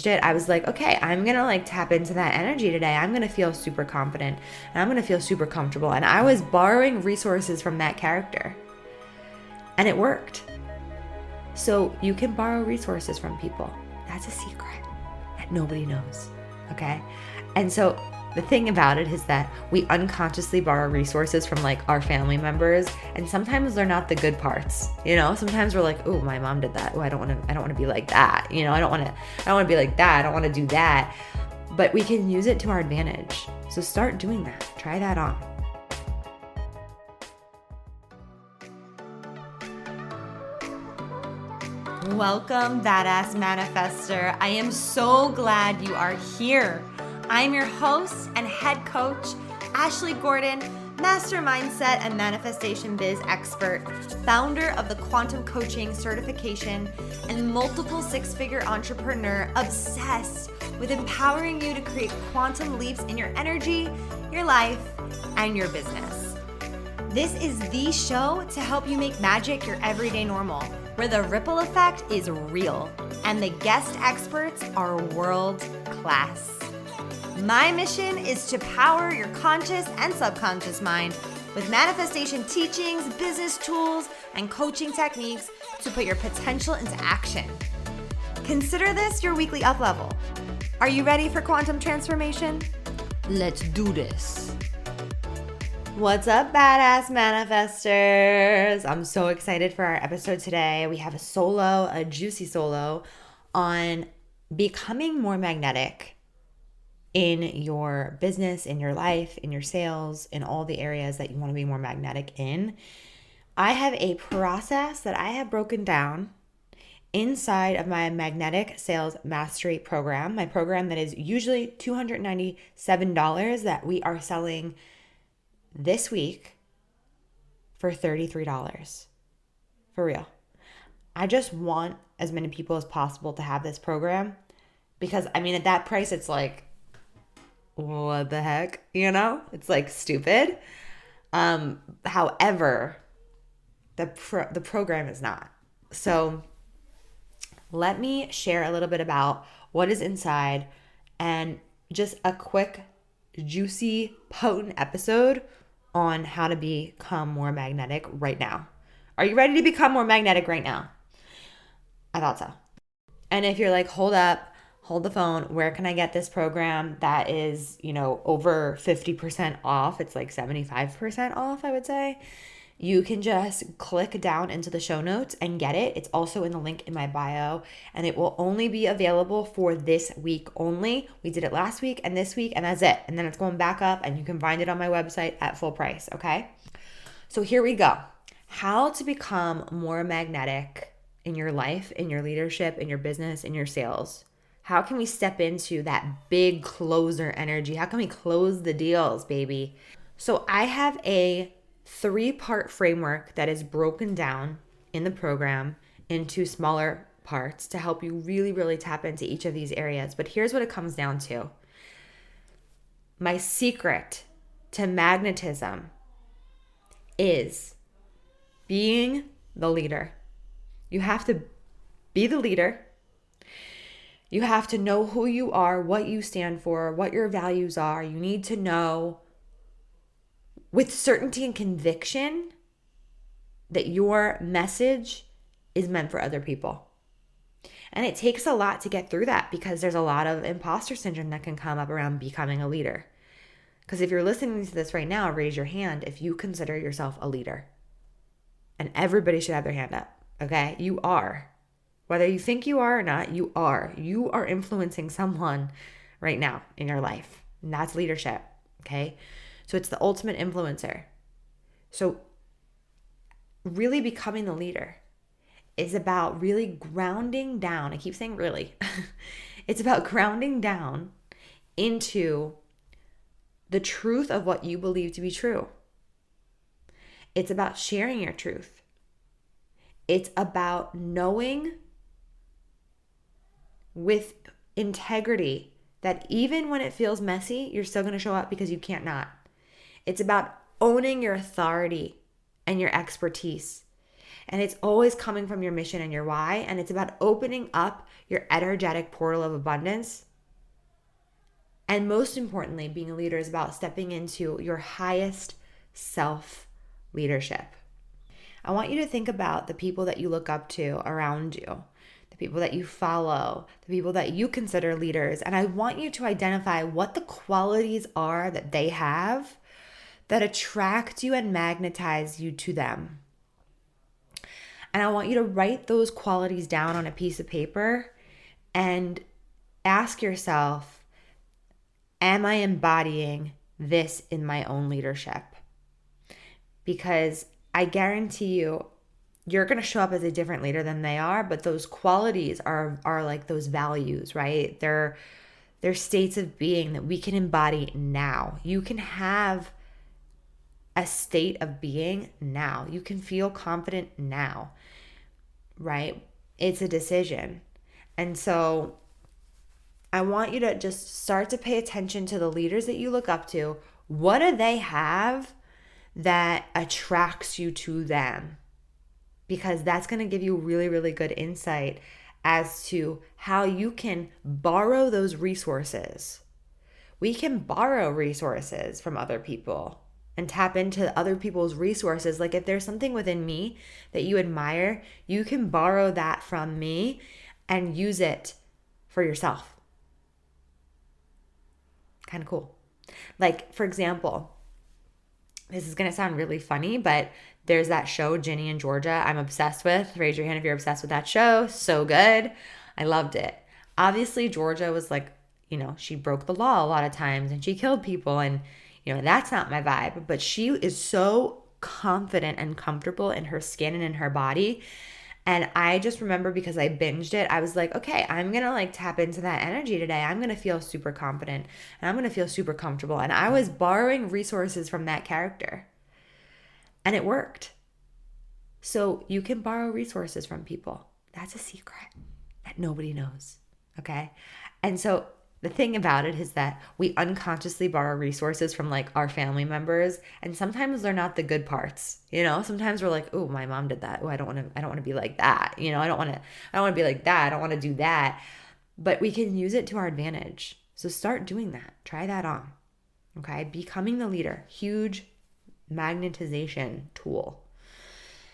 approached it, I was like, okay, I'm going to like tap into that energy today. I'm going to feel super confident and I'm going to feel super comfortable. And I was borrowing resources from that character. And it worked. So you can borrow resources from people. That's a secret that nobody knows. Okay? And so the thing about it is that we unconsciously borrow resources from like our family members, and sometimes they're not the good parts. You know, sometimes we're like, "Oh, my mom did that. Oh, I don't want to be like that." You know, I don't want to be like that. I don't want to do that. But we can use it to our advantage. So start doing that. Try that on. Welcome, Badass Manifester. I am so glad you are here. I'm your host and head coach, Ashley Gordon, master mindset and manifestation biz expert, founder of the quantum coaching certification, and multiple six-figure entrepreneur obsessed with empowering you to create quantum leaps in your energy, your life, and your business. This is the show to help you make magic your everyday normal, where the ripple effect is real and the guest experts are world class. My mission is to power your conscious and subconscious mind with manifestation teachings, business tools, and coaching techniques to put your potential into action. Consider this your weekly up level. Are you ready for quantum transformation? Let's do this. What's up, badass manifestors? I'm so excited for our episode today. We have a juicy solo on becoming more magnetic in your business, in your life, in your sales, in all the areas that you want to be more magnetic in. I have a process that I have broken down inside of my Magnetic Sales Mastery program, my program that is usually $297 that we are selling this week for $33. For real. I just want as many people as possible to have this program because, I mean, at that price, it's like, what the heck? You know? It's like stupid. However, the program is not. So let me share a little bit about what is inside and just a quick, juicy, potent episode on how to become more magnetic right now. Are you ready to become more magnetic right now? I thought so. And if you're like, hold up, hold the phone, where can I get this program that is, over 50% off? It's like 75% off, I would say. You can just click down into the show notes and get it. It's also in the link in my bio, and it will only be available for this week only. We did it last week and this week, and that's it. And then it's going back up, and you can find it on my website at full price, okay? So here we go. How to become more magnetic in your life, in your leadership, in your business, in your sales. How can we step into that big closer energy? How can we close the deals, baby? So I have a 3-part framework that is broken down in the program into smaller parts to help you really, really tap into each of these areas. But here's what it comes down to. My secret to magnetism is being the leader. You have to be the leader. You have to know who you are, what you stand for, what your values are. You need to know with certainty and conviction that your message is meant for other people. And it takes a lot to get through that because there's a lot of imposter syndrome that can come up around becoming a leader. Because if you're listening to this right now, raise your hand if you consider yourself a leader. And everybody should have their hand up, okay? You are. Whether you think you are or not, you are. You are influencing someone right now in your life. And that's leadership, okay? So it's the ultimate influencer. So really becoming the leader is about really grounding down. I keep saying really. It's about grounding down into the truth of what you believe to be true. It's about sharing your truth. It's about knowing with integrity that even when it feels messy, you're still going to show up because you can't not. It's about owning your authority and your expertise. And it's always coming from your mission and your why. And it's about opening up your energetic portal of abundance. And most importantly, being a leader is about stepping into your highest self leadership. I want you to think about the people that you look up to around you, the people that you follow, the people that you consider leaders. And I want you to identify what the qualities are that they have that attract you and magnetize you to them. And I want you to write those qualities down on a piece of paper and ask yourself, am I embodying this in my own leadership? Because I guarantee you're going to show up as a different leader than they are, but those qualities are like those values, right? They're states of being that we can embody now. You can have a state of being now. You can feel confident now, right? It's a decision. And so I want you to just start to pay attention to the leaders that you look up to. What do they have that attracts you to them? Because that's going to give you really, really good insight as to how you can borrow those resources. We can borrow resources from other people and tap into other people's resources. Like if there's something within me that you admire, you can borrow that from me and use it for yourself. Kind of cool. Like, for example, this is going to sound really funny, but there's that show, Ginny and Georgia, I'm obsessed with. Raise your hand if you're obsessed with that show. So good. I loved it. Obviously, Georgia was like, she broke the law a lot of times and she killed people. And, that's not my vibe. But she is so confident and comfortable in her skin and in her body. And I just remember, because I binged it, I was like, okay, I'm going to tap into that energy today. I'm going to feel super confident and I'm going to feel super comfortable. And I was borrowing resources from that character. And it worked. So you can borrow resources from people. That's a secret that nobody knows. Okay. And so the thing about it is that we unconsciously borrow resources from our family members. And sometimes they're not the good parts. Sometimes we're like, oh, my mom did that. Oh, I don't want to be like that. I don't want to be like that. I don't want to do that. But we can use it to our advantage. So start doing that. Try that on. Okay. Becoming the leader. Huge magnetization tool.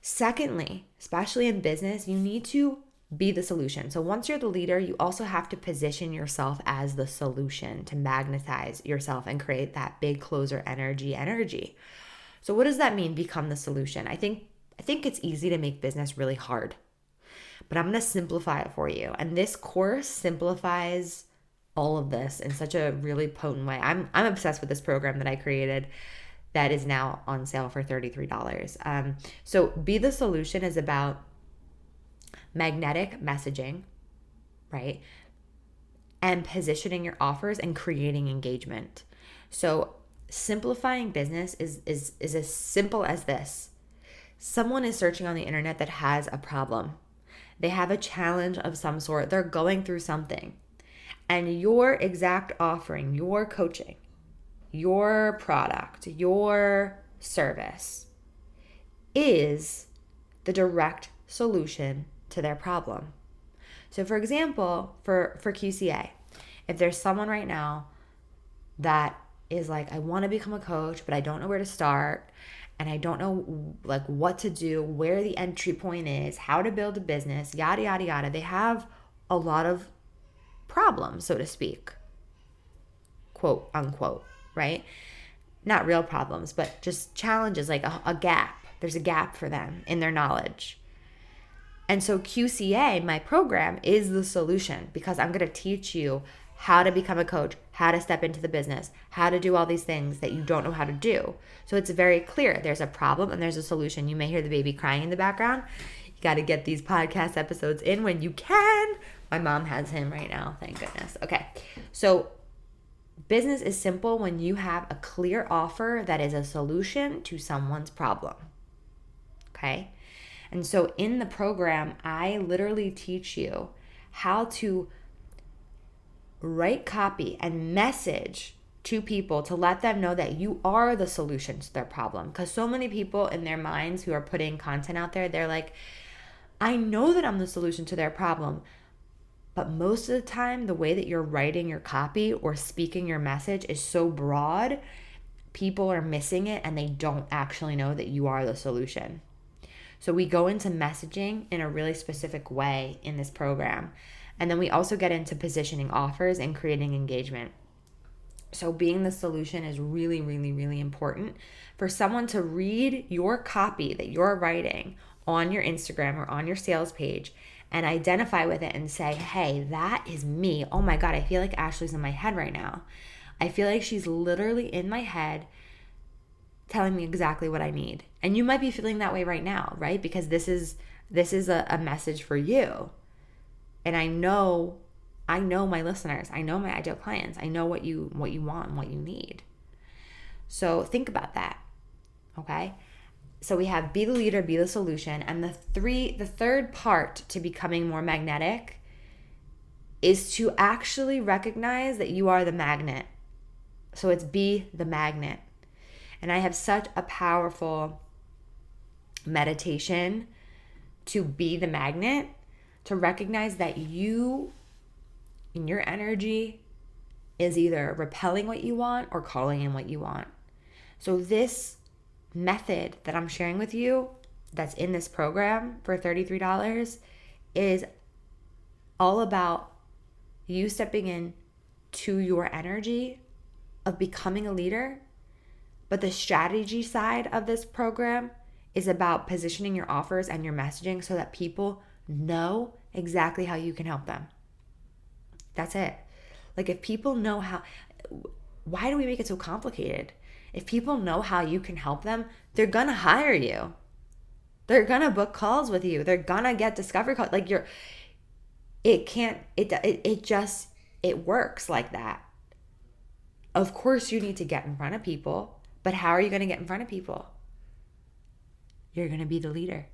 Secondly, especially in business, you need to be the solution. So once you're the leader, you also have to position yourself as the solution to magnetize yourself and create that big closer energy. So what does that mean, become the solution? I think it's easy to make business really hard, but I'm going to simplify it for you. And this course simplifies all of this in such a really potent way. I'm obsessed with this program that I created that is now on sale for $33. So Be the Solution is about magnetic messaging, right? And positioning your offers and creating engagement. So simplifying business is as simple as this. Someone is searching on the internet that has a problem. They have a challenge of some sort. They're going through something. And your exact offering, your coaching, your product, your service is the direct solution to their problem. So for example, for QCA, if there's someone right now that is like, I want to become a coach, but I don't know where to start, and I don't know what to do, where the entry point is, how to build a business, yada, yada, yada. They have a lot of problems, so to speak, quote unquote, right? Not real problems, but just challenges, like a gap. There's a gap for them in their knowledge. And so QCA, my program, is the solution, because I'm going to teach you how to become a coach, how to step into the business, how to do all these things that you don't know how to do. So it's very clear. There's a problem and there's a solution. You may hear the baby crying in the background. You got to get these podcast episodes in when you can. My mom has him right now. Thank goodness. Okay. So business is simple when you have a clear offer that is a solution to someone's problem. Okay. And so in the program, I literally teach you how to write copy and message to people to let them know that you are the solution to their problem. Because so many people in their minds who are putting content out there, they're like, I know that I'm the solution to their problem. But most of the time, the way that you're writing your copy or speaking your message is so broad, people are missing it and they don't actually know that you are the solution. So we go into messaging in a really specific way in this program. And then we also get into positioning offers and creating engagement. So being the solution is really, really, really important for someone to read your copy that you're writing on your Instagram or on your sales page and identify with it and say, hey, that is me. Oh my God, I feel like Ashley's in my head right now. I feel like she's literally in my head telling me exactly what I need. And you might be feeling that way right now, right? Because this is a message for you. And I know my listeners. I know my ideal clients. I know what you want and what you need. So think about that, okay? So we have be the leader, be the solution. And the third part to becoming more magnetic is to actually recognize that you are the magnet. So it's be the magnet. And I have such a powerful meditation to be the magnet, to recognize that you, in your energy, is either repelling what you want or calling in what you want. So this method that I'm sharing with you that's in this program for $33 is all about you stepping in to your energy of becoming a leader. But the strategy side of this program is about positioning your offers and your messaging so that people know exactly how you can help them. That's it. Like if people know how, why do we make it so complicated? If people know how you can help them, they're going to hire you. They're going to book calls with you. They're going to get discovery calls. Like it works like that. Of course you need to get in front of people, but how are you going to get in front of people? You're going to be the leader.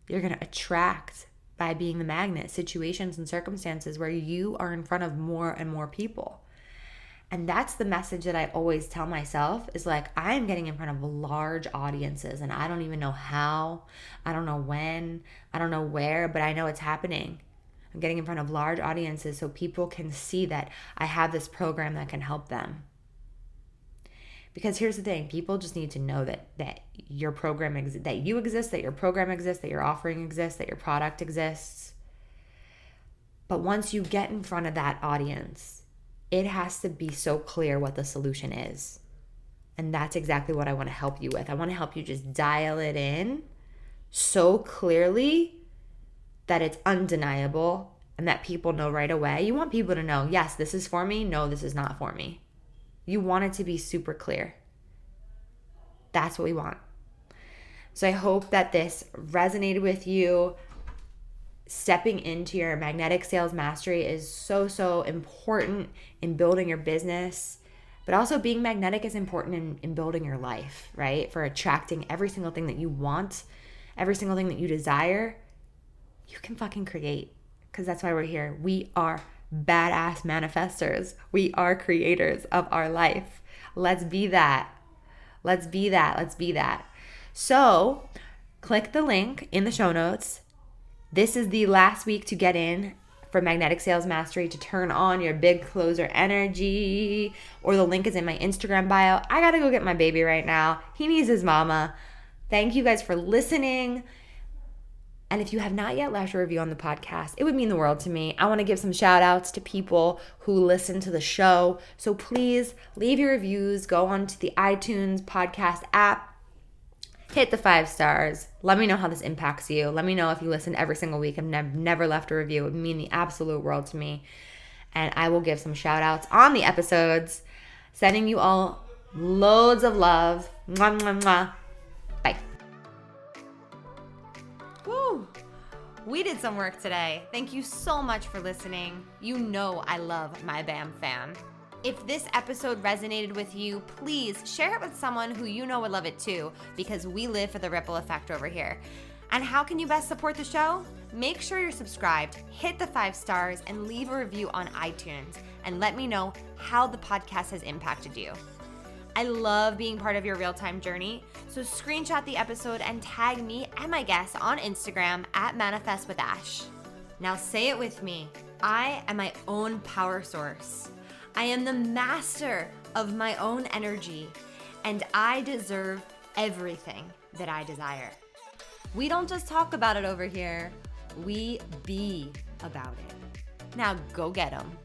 You're going to attract by being the magnet situations and circumstances where you are in front of more and more people. And that's the message that I always tell myself is like, I am getting in front of large audiences and I don't even know how, I don't know when, I don't know where, but I know it's happening. I'm getting in front of large audiences so people can see that I have this program that can help them. Because here's the thing, people just need to know that your program exists, that you exist, that your program exists, that your offering exists, that your product exists. But once you get in front of that audience, it has to be so clear what the solution is. And that's exactly what I want to help you with. I want to help you just dial it in so clearly that it's undeniable and that people know right away. You want people to know, yes, this is for me. No, this is not for me. You want it to be super clear. That's what we want. So I hope that this resonated with you. Stepping into your magnetic sales mastery is so, so important in building your business. But also being magnetic is important in building your life, right? For attracting every single thing that you want, every single thing that you desire, you can fucking create. Because that's why we're here. We are badass manifestors. We are creators of our life. Let's be that. Let's be that. Let's be that. So click the link in the show notes. This is the last week to get in for Magnetic Sales Mastery to turn on your big closer energy, or the link is in my Instagram bio. I gotta go get my baby right now. He needs his mama. Thank you guys for listening. And if you have not yet left a review on the podcast, it would mean the world to me. I want to give some shout outs to people who listen to the show. So please leave your reviews. Go onto the iTunes podcast app. Hit the 5 stars. Let me know how this impacts you. Let me know if you listen every single week and never left a review. It would mean the absolute world to me. And I will give some shout outs on the episodes. Sending you all loads of love. Mwah, mwah, mwah. Bye. Woo! We did some work today. Thank you so much for listening. You know I love my BAM fam. If this episode resonated with you, please share it with someone who you know would love it too, because we live for the ripple effect over here. And how can you best support the show? make sure you're subscribed, hit the 5 stars, and leave a review on iTunes, and let me know how the podcast has impacted you. I love being part of your real-time journey, so screenshot the episode and tag me and my guests on Instagram at Manifest with Ash. Now say it with me. I am my own power source. I am the master of my own energy, and I deserve everything that I desire. We don't just talk about it over here, we be about it. Now go get 'em.